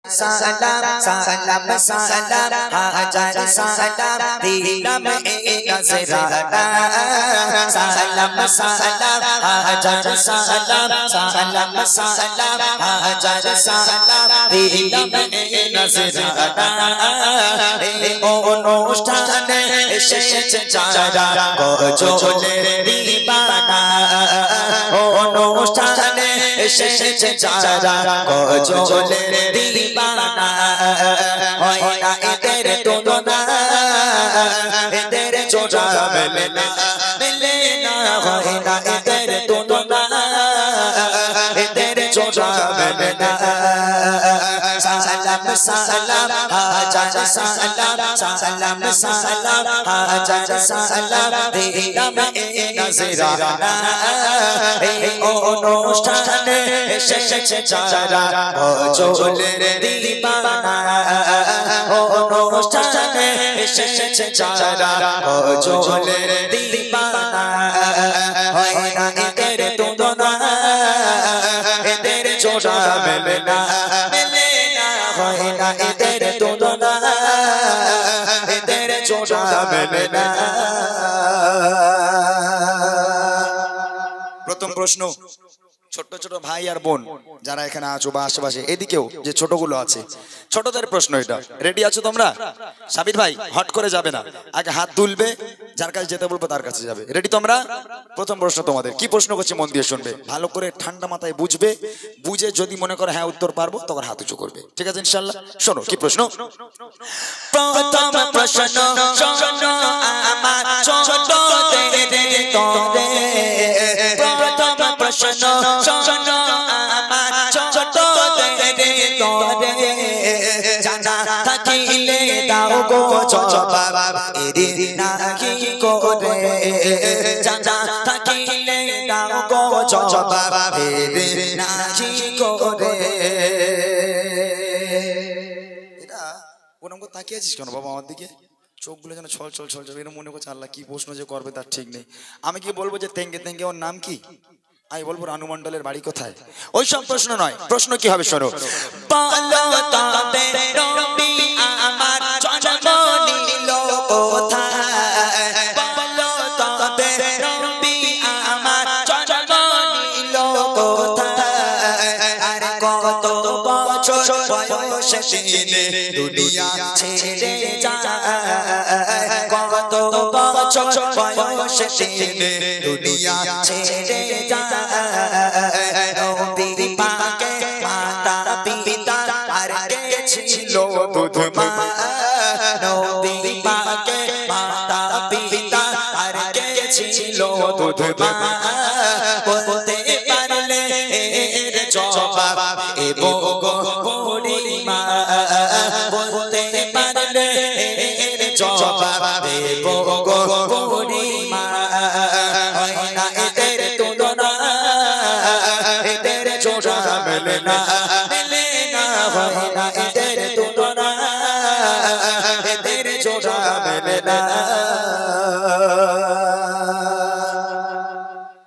Salam, salam, salam, hajar salam, dilam nazrana. Salam, salam, hajar salam, salam, salam, hajar salam, dilam nazrana. অনুষ্ঠানে এসেছে যারা গজলের দিবানা, অনুষ্ঠানে এসেছে যারা গজলের দিবানা, হয় না এদের তুলনা, এদের জোড়া মেলে না, মেলে না, হয় না এদের তুলনা, এদের জোড়া মেলে না। সালাম সালাম হাজার সালাম, সালাম সালাম হাজার সালাম, দিলাম নাজরানা। এই অনুষ্ঠানে এসেছে যারা গজলের দিবানা, অনুষ্ঠানে এসেছে যারা গজলের দিবানা, হয় না এদের তুলনা, এদের জোড়া মেলে না, মেলে না, হয় না এদের তুলনা, এদের জোড়া মেলে না। প্রথম প্রশ্ন, ছোট ছোট ভাই আর বোন যারা এখানে আছো বা আশেপাশে, এদিকেও যে ছোটগুলো আছে, ছোটদের প্রশ্ন এটা। রেডি আছো তোমরা? সাবির ভাই হট করে যাবে না, আগে হাত তুলবে, যার কাছে যেতে বলবো তার কাছে যাবে। রেডি তোমরা? প্রথম প্রশ্ন তোমাদের, কি প্রশ্ন করছি মন দিয়ে শুনবে, ভালো করে ঠান্ডা মাথায় বুঝবে, বুঝে যদি মনে করো হ্যাঁ উত্তর পারবো তখন হাত উঁচু করবে, ঠিক আছে ইনশাআল্লাহ? শোনো কি প্রশ্ন। প্রথম প্রশ্ন, শোনো আমার ছোটদের তোরে, প্রথম প্রশ্ন, শোনো আমার ছোটদের তোরে, জানা থাকিলে দাও গো জবাব, এরি নাকি করে, জানা থাকিলে দাও গো জবাব, এরি নাকি করে। এটা কোন অঙ্ক তাকিয়ে আছিস কেন বাবা আমার দিকে? চোখগুলো যেন ছল ছল ছল ছল, এরকম মনে করছে আল্লাহ কি প্রশ্ন যে করবে তার ঠিক নেই। আমি কি বলবো যে তেঙ্গে তেঙ্গে ওর নাম কি? আমি বলবো রানু মণ্ডলের বাড়ি কোথায়? ওই সব প্রশ্ন নয়, প্রশ্ন কি হবে শোনো। বলো তবে নবী আমার জন্ম নিল কোথায়, বলো তবে নবী আমার জন্ম নিল কোথায়, আর কত বছর বয়সে তিনি দুনিয়া ছেড়ে যায়, কত বছর বয়সে তিনি দুনিয়া ছেড়ে যায়। নবী পাকে মাতা পিতা আর কে ছিল দুধ মা, নবী পাকে মাতা পিতা আর কে ছিল দুধ মা, বলতে পারলে এর জবাব এবো গো পরিমা, বলতে পারলে এর জবাব এবো গো পরিমা, হয় না এদের তুলনা, এদের জোড়া মেলে না, মেলে না, হয় না এদের তুলনা, এদের জোড়া মেলে না।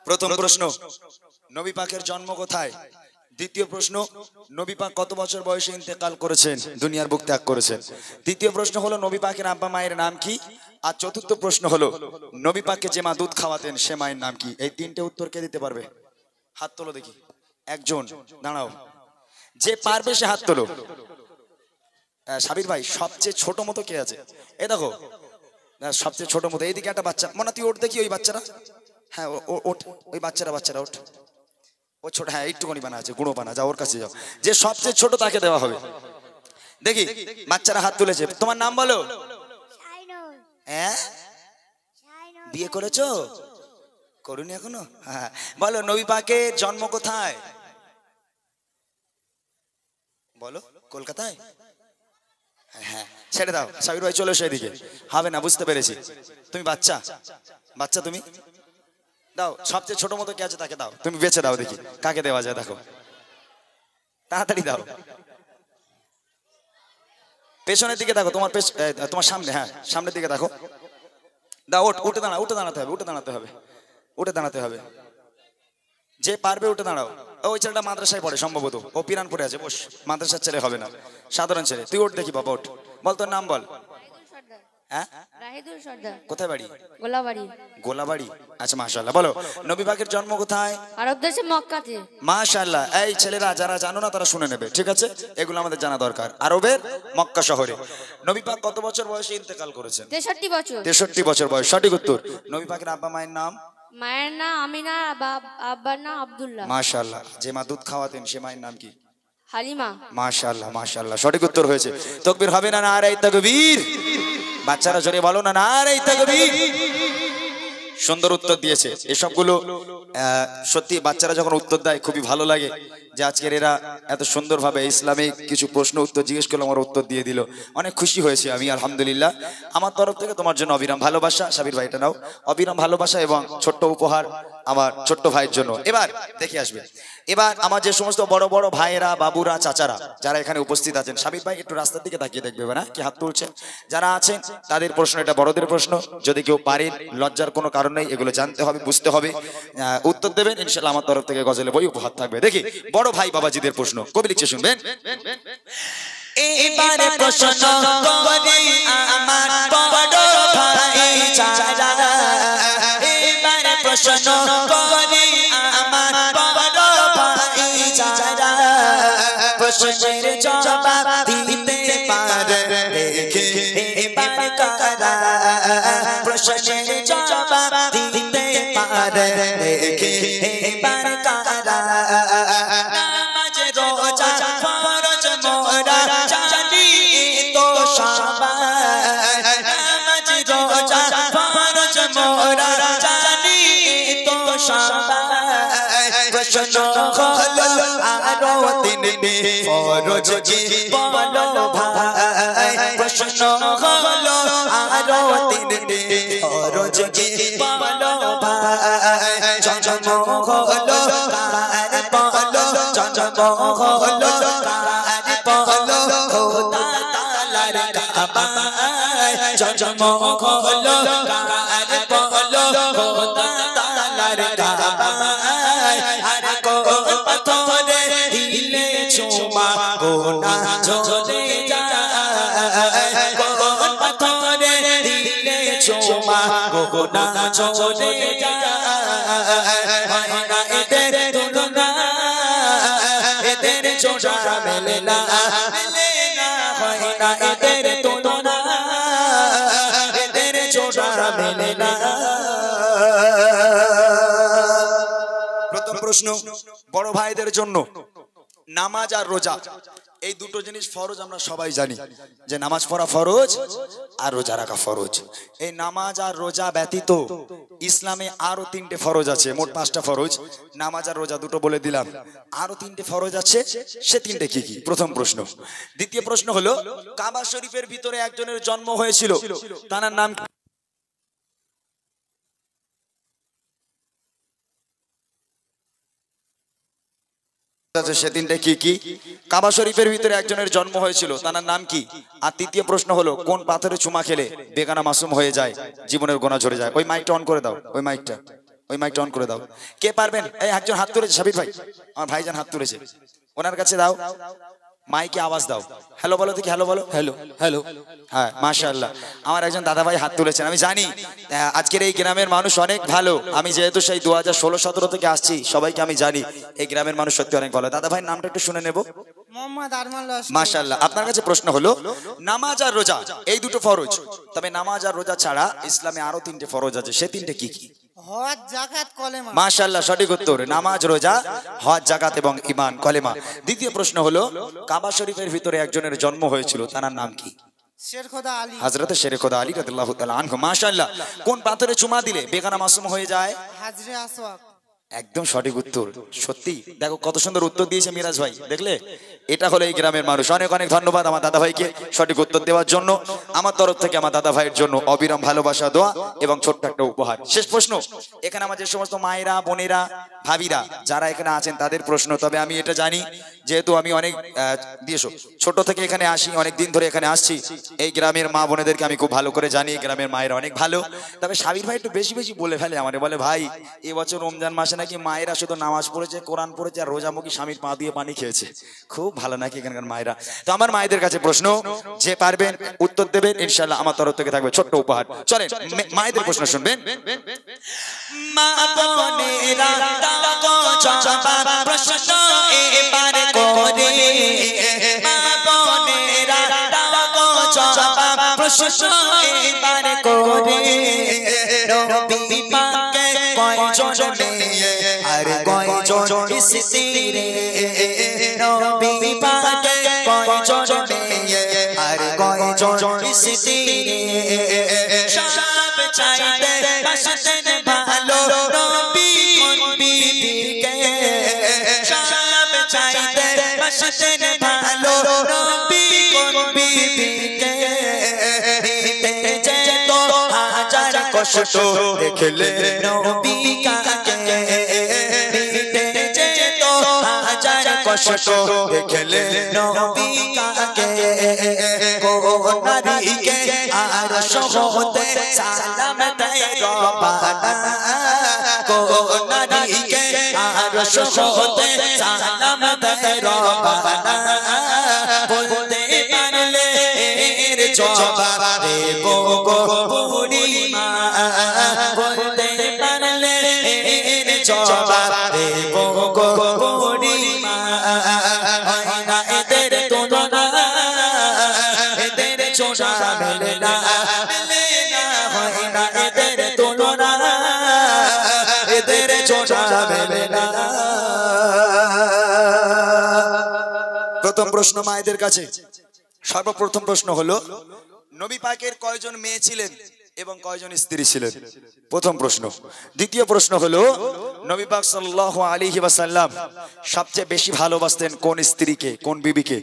প্রথম প্রশ্ন, নবী পাকের জন্ম কোথায়? দ্বিতীয় প্রশ্ন, নবী পাক কত বছর বয়সে ইন্তেকাল করেছেন, দুনিয়ার বুক ত্যাগ করেছেন? তৃতীয় প্রশ্ন হলো নবী পাকের আব্বা মায়ের নাম কি? আর চতুর্থ প্রশ্ন হলো নবী পাককে যে মা দুধ খাওয়াতেন সে মায়ের নাম কি? এই তিনটে উত্তর কে দিতে পারবে? হাত তোলো দেখি, একজন দাঁড়াও, যে পারবে সে হাত তোলো। সাবির ভাই সবচেয়ে ছোট মতো কে আছে? এ দেখো সবচেয়ে ছোট মতো, এইদিকে একটা বাচ্চা, মনে তুই ওঠ দেখি, ওই বাচ্চারা, হ্যাঁ ওঠ, ওই বাচ্চারা ওঠ, ও ছোট, হ্যাঁ একটুখানি বানা আছে, গুঁড়ো বানা, যাও ওর কাছে যাও, যে সবচেয়ে ছোট তাকে দেওয়া হবে। দেখি বাচ্চারা হাত তুলেছে, তোমার নাম বলো। হ্যাঁ বিয়ে করেছো? করুনি এখনো? হ্যাঁ বলো নবী পাকের জন্ম কোথায়? বলো কলকাতায়? হ্যাঁ ছেড়ে দাও সাবির ভাই, চলো সেদিকে, হবে না, বুঝতে পেরেছি। তুমি বাচ্চা, বাচ্চা তুমি দাও, সবচেয়ে ছোট মতো কে আছে তাকে দাও, তুমি বেছে দাও দেখি কাকে দেওয়া যায়, দেখো তাড়াতাড়ি দাও। পেছনের দিকে দেখো, তোমার সামনে, হ্যাঁ সামনের দিকে দেখো, দাও, উঠে দাঁড়াতে হবে, উঠে দাঁড়াতে হবে। যে পারবে উঠে দাঁড়াও। ওই ছেলেটা মাদ্রাসায় পড়ে সম্ভবত, ও পিরানপুরে আছে, বস। মাদ্রাসার ছেলে হবে না, সাধারণ ছেলে। তুই ওঠ দেখি বাবা, ওঠ, বল তোর নাম বল। হ্যাঁ, রাহিদুল সর্দার। কোথায় বাড়ি? গোলাবাড়ি। গোলাবাড়ি, আচ্ছা মাশাআল্লাহ। বলো নবী পাকের জন্ম কোথায়? আরব দেশে মক্কাতে। মাশাআল্লাহ। এই ছেলেরা যারা জানো না তারা শুনে নেবে, ঠিক আছে? এগুলো আমাদের জানা দরকার। আরবের মক্কা শহরে নবী পাক কত বছর বয়সে ইন্তেকাল করেছেন? 63 বছর। 63 বছর বয়স, সঠিক উত্তর। নবী পাকের আব্বা মায়ের নাম? মায়ের নাম আমিনা, আব্বার নাম আব্দুল্লাহ। মাশাআল্লাহ। যে মা দুধ খাওয়াতেন সে মায়ের নাম কি? হালিমা। মাশাআল্লাহ মাশাআল্লাহ, সঠিক উত্তর হয়েছে। তাকবীর হবে না? নারে তাকবীর। বাচ্চারা জোরে বলো না, নারে তাকবীর। সুন্দর উত্তর দিয়েছে। এসবগুলো সত্যি বাচ্চারা যখন উত্তর দেয় খুবই ভালো লাগে, যে আজকের এরা এত সুন্দরভাবে ইসলামিক কিছু প্রশ্ন উত্তর জিজ্ঞেস করলো, আমার উত্তর দিয়ে দিল। অনেক খুশি হয়েছি আমি, আলহামদুলিল্লাহ। আমার তরফ থেকে তোমার জন্য অবিরাম ভালোবাসা। সাবির ভাই এটা নাও, অবিরাম ভালোবাসা এবং ছোট্ট উপহার আমার ছোট্ট ভাইয়ের জন্য। এবার দেখে আসবে, এবার আমার যে সমস্ত বড় বড় ভাইয়েরা, বাবুরা, চাচারা যারা এখানে উপস্থিত আছেন, সাবির ভাই একটু রাস্তার দিকে তাকিয়ে দেখবে না কি হাত তুলছেন যারা আছেন, তাদের প্রশ্ন, এটা বড়দের প্রশ্ন। যদি কেউ পারেন, লজ্জার কোনো কারণ নেই, এগুলো জানতে হবে, বুঝতে হবে, উত্তর দেবেন ইনশাআল্লাহ। আমার তরফ থেকে গজলে বই উপহার থাকবে। দেখি বড় ভাই বাবাজিদের প্রশ্ন, কবি লিখছে, শুনবেন। এবারে প্রশ্ন করি আমার বড় ভাই যারা, এবারে প্রশ্ন করি আমার বড় ভাই যারা, প্রশ্নের জবাব দিতে পারে দেখে এবার কারা, প্রশ্নের জবাব দিতে পারে দেখে এবার কারা। নামাজ রোজা ফরজ মোরা জানি তো সবাই, নামাজ রোজা ফরজ মোরা জানি তো সবাই। প্রশ্ন হলো আরো তিনটি ফরজ কি বলো ভাই, প্রশ্ন হলো আরো তিনটি ফরজ কি বলো ভাই। জন্ম হলো কার বলো, জন্ম হলো কার বলো, খোদা তাআলার কাবায়। জন্ম হলো কার বলো, খোদা তাআলার কাবায়। আর কোন পাথরে দিলে চুমা গোনাহ ঝরে যায়, কোন পাথরে দিলে চুমা গোনাহ ঝরে যায়। হয় না এদের তুলনা, এদের জোড়া মেলে না, মেলে না, হয় না এদের তুলনা, এদের জোড়া মেলে না। প্রথম প্রশ্ন বড় ভাইদের জন্য, নামাজ আর রোজা এই দুটো জিনিস ফরজ। আমরা সবাই জানি যে নামাজ পড়া ফরজ আর রোজা রাখা ফরজ। এই নামাজ আর রোজা ব্যতীত ইসলামে আরো তিনটে ফরজ আছে, মোট 5টা ফরজ। নামাজ আর রোজা দুটো বলে দিলাম, আরো তিনটে ফরজ আছে, সে তিনটে কি কি? প্রথম প্রশ্ন। দ্বিতীয় প্রশ্ন হলো, কাবা শরীফের ভিতরে একজনের জন্ম হয়েছিল, তার নাম সে তিনটে কি কি? কাবা শরীফের ভিতরে একজনের জন্ম হয়েছিল, তার নাম কি? আর তৃতীয় প্রশ্ন হলো, কোন পাথরে চুমা খেলে বেগানা মাসুম হয়ে যায়, জীবনের গোনা ঝরে যায়? ওই মাইকটা অন করে দাও, ওই মাইকটা অন করে দাও। কে পারবেন? এই একজন হাত তুলেছে, সাবির ভাই, আমার ভাইজান হাত তুলেছে, ওনার কাছে দাও, মাইকে আওয়াজ দাও, হ্যালো বলো দেখি, হ্যালো বলো, হ্যালো হ্যালো। হ্যাঁ মাশাআল্লাহ, আমার একজন দাদা ভাই হাত তুলেছেন। আমি জানি আজকের এই গ্রামের মানুষ অনেক ভালো। আমি যেহেতু সেই 2016-17 থেকে আসছি, সবাইকে আমি জানি এই গ্রামের মানুষ সত্যি অনেক ভালো। দাদা ভাই নামটা একটু শুনে নেব। মোহাম্মদ আরমান লস্কর। মাশাআল্লাহ। আপনার কাছে প্রশ্ন হলো, নামাজ আর রোজা এই দুটো ফরজ, তবে নামাজ আর রোজা ছাড়া ইসলামে আরো তিনটে ফরজ আছে, সে তিনটে কি কি? হজ, যাকাত, কলেমা। মাশাআল্লাহ, সঠিক উত্তর। নামাজ, রোজা, হজ, যাকাত এবং ঈমান, কলেমা। দ্বিতীয় প্রশ্ন হলো, কাবা শরীফের ভিতরে একজনের জন্ম হয়েছিল, তার নাম কি? শেরখোদা আলী। হযরত শেরখোদা আলী রাদিয়াল্লাহু তাআলা আনহু। মাশাআল্লাহ। কোন পাথরে চুমা দিলে বেগানা মাসুম হয়ে যায়? হাজরে আসওয়াদ। একদম সঠিক উত্তর। সত্যি দেখো কত সুন্দর উত্তর দিয়েছে মিরাজ ভাই, দেখলে? এটা হলো এই গ্রামের মানুষ। অনেক অনেক ধন্যবাদ আমার দাদা ভাইকে সঠিক উত্তর দেওয়ার জন্য। আমার তরফ থেকে আমার দাদা ভাইয়ের জন্য অবিরাম ভালোবাসা, দোয়া এবং ছোট্ট একটা উপহার। শেষ প্রশ্ন, এখানে আমার যে সমস্ত মায়েরা, বোনেরা, ভাবিরা যারা এখানে আছেন তাদের প্রশ্ন। তবে আমি এটা জানি, যেহেতু আমি অনেক ছোট থেকে এখানে আসি, অনেক দিন ধরে এখানে আসছি, এই গ্রামের মা বোনেদেরকে আমি খুব ভালো করে জানি। গ্রামের মায়েরা অনেক ভালো। তবে সাবির ভাই একটু বেশি বেশি বলে ফেলে আমারে, বলে ভাই এবছর রমজান মাসে নাকি মায়েরা শুধু নামাজ পড়েছে, কোরআন পড়েছে আর রোজামুখী স্বামীর পা দিয়ে পানি খেয়েছে। খুব ভালো নাকি এখানকার মায়েরা। তো আমার মায়েদের কাছে প্রশ্ন, যে পারবেন উত্তর দেবেন, ইনশাআল্লাহ আমার তরফ থেকে থাকবে ছোট্ট উপহার। চলেন মায়েদের প্রশ্ন শুনবেন। মা বোনেরা দাও গো জবাব প্রশ্ন এবার করে, মা বোনেরা দাও গো জবাব প্রশ্ন এবার করে, নবী পাকে কয়জন মেয়ে আর কয়জন স্ত্রী রে, নবী পাকে কয়জন মেয়ে আর কয়জন স্ত্রী রে, সব চাইতে বাসতেন ভালো নবী কোন বিবিকে, সব চাইতে বাসতেন ভালো নবী কোন বিবিকে, যেত হাজার কষ্ট দেখলে নবী কাকে, যেত হাজার কষ্ট দেখলে নবী কাকে, কোন নারীকে আর সহতে সালাম দেয় রব্বানা, কোন নারীকে আর সহতে সালাম দেয় রব্বানা, বলতে পারলে এর জবাব দেব গো বুড়িমা, বলতে পারলে এর জবাব দেব গো বুড়িমা, হয় না এদের তুলনা, এদের চোরা মেলে না, মেলে না, হয় না এদের তুলনা, এদের চোরা মেলে না। প্রথম প্রশ্ন মায়েদের কাছে, সর্বপ্রথম প্রশ্ন হলো নবী পাকের কয়জন মেয়ে ছিলেন এবং কয়জন স্ত্রী ছিলেন, প্রথম প্রশ্ন। দ্বিতীয় প্রশ্ন হলো নবী পাক সাল্লাল্লাহু আলাইহি ওয়াসাল্লাম সবচেয়ে বেশি ভালোবাসতেন কোন স্ত্রীকে, কোন বিবিকে।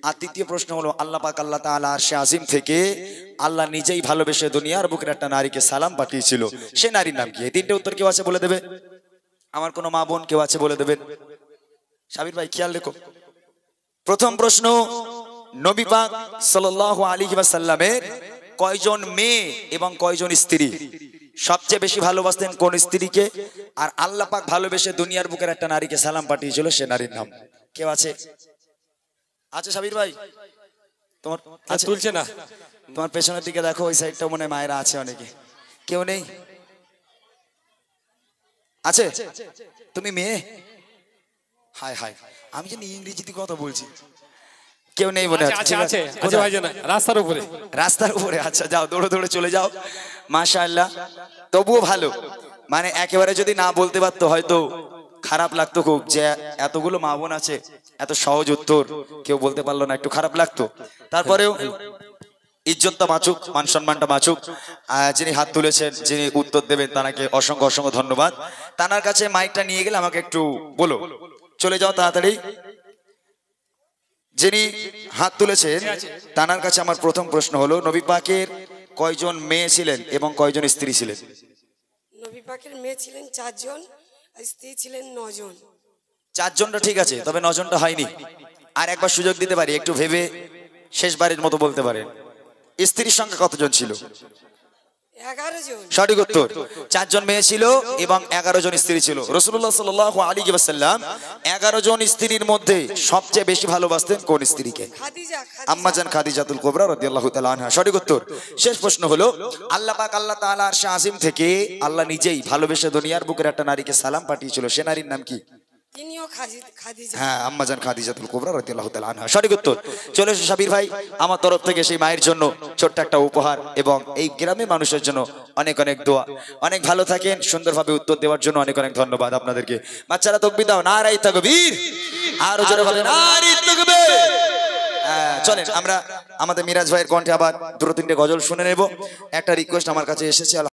আর তৃতীয় প্রশ্ন হলো আল্লাহ পাক আল্লাহ তাআলা আরশে আজিম থেকে আল্লাহ নিজেই ভালোবেসে দুনিয়ার বুকের একটা নারীকে সালাম পাঠিয়েছিল, সে নারীর নাম কি? এই তিনটে উত্তর কেউ আছে বলে দেবে? আমার কোনো মা বোন কেউ আছে বলে দেবেন? সাবির ভাই খেয়াল রেখো। প্রথম প্রশ্ন, নবী পাক সাল্লাল্লাহু আলাইহি ওয়াসাল্লামের কয়জন মেয়ে এবং কয়জন স্ত্রী, সবচেয়ে বেশি ভালোবাসতেন কোন স্ত্রীকে, আর আল্লাহ পাক ভালোবেসে দুনিয়ার বুকের একটা নারীকে সালাম পাঠিয়েছিল, সে নারীর নাম কেউ আছে? আছে সাবির ভাই? তোমার তুলছে না, তোমার পেছনের দিকে দেখো, ওই সাইডটা মনে হয় মায়েরা আছে অনেকে, কেউ নেই? আছে? তুমি মেয়ে? হায় হায়, আমি জানি ইংরেজিতে কথা বলছি, কেউ নেই মনে হচ্ছে। আছে আছে আছে ভাইজান, রাস্তার উপরে, রাস্তার উপরে। আচ্ছা যাও, দৌড়ে দৌড়ে চলে যাও। মাশাআল্লাহ, তবুও ভালো। মানে একেবারে যদি না বলতে পারতো হয়তো খারাপ লাগতো খুব, যে এতগুলো মা বোন আছে, এত সহজ উত্তর কেউ বলতে পারলো না, একটু খারাপ লাগতো। তারপরেও ইজ্জতটা বাঁচুক, মান সম্মানটা বাঁচুক। যিনি হাত তুলেছেন, যিনি উত্তর দেবেন, তাকে অসংখ্য অসংখ্য ধন্যবাদ। তার কাছে মাইকটা নিয়ে গেলে আমাকে একটু বলো, চলে যাও তাড়াতাড়ি। যিনি হাত তুলেছেন তার কাছে আমার প্রথম প্রশ্ন হলো নবী পাকের কয়জন মেয়ে ছিলেন এবং কয়জন স্ত্রী ছিলেন? নবী পাকের মেয়ে ছিলেন 4 জন আর স্ত্রী ছিলেন 9 জন। 4 জনটা ঠিক আছে, তবে 9 জনটা হয়নি। আর একবার সুযোগ দিতে পারি, একটু ভেবে শেষবারের মতো বলতে পারেন। স্ত্রীর সংখ্যা কতজন ছিল? 11 জন। সঠিক উত্তর। 4 জন মেয়ে ছিল এবং 11 জন স্ত্রী ছিল। রাসূলুল্লাহ সাল্লাল্লাহু আলাইহি ওয়াসাল্লাম 11 জন স্ত্রীর মধ্যে সবচেয়ে বেশি ভালোবাসতেন কোন স্ত্রীকে? খাদিজা। আম্মা জান খাদিজাতুল কুবরা রাদিয়াল্লাহু তাআলা আনহা। সঠিক উত্তর। শেষ প্রশ্ন হলো আল্লাহ পাক আল্লাহ তাআলা আরশে আজিম থেকে আল্লাহ নিজেই ভালোবেসে দুনিয়ার বুকের একটা নারীকে সালাম পাঠিয়েছিল, সে নারীর নাম কি? তিনিও খাদিজা। হ্যাঁ, আম্মা জান খাদিজাতুল কুবরা রাদিয়াল্লাহু তাআলা আনহা। সঠিক উত্তর। চলে এসো সাবির ভাই, আমার তরফ থেকে সেই মায়ের জন্য ছোট্ট একটা উপহার এবং এই গ্রামের মানুষের জন্য অনেক অনেক দোয়া। অনেক ভালো থাকেন, সুন্দরভাবে উত্তর দেওয়ার জন্য অনেক অনেক ধন্যবাদ আপনাদেরকে। বাচ্চারা তাকবীর দাও, নারায়ে তাকবীর। আর জোরে বলেন নারায়ে তাকবীর। চলেন আমরা আমাদের মিরাজ ভাইয়ের কণ্ঠে আবার 2-3টে গজল শুনে নেব। একটা রিকোয়েস্ট আমার কাছে এসেছে।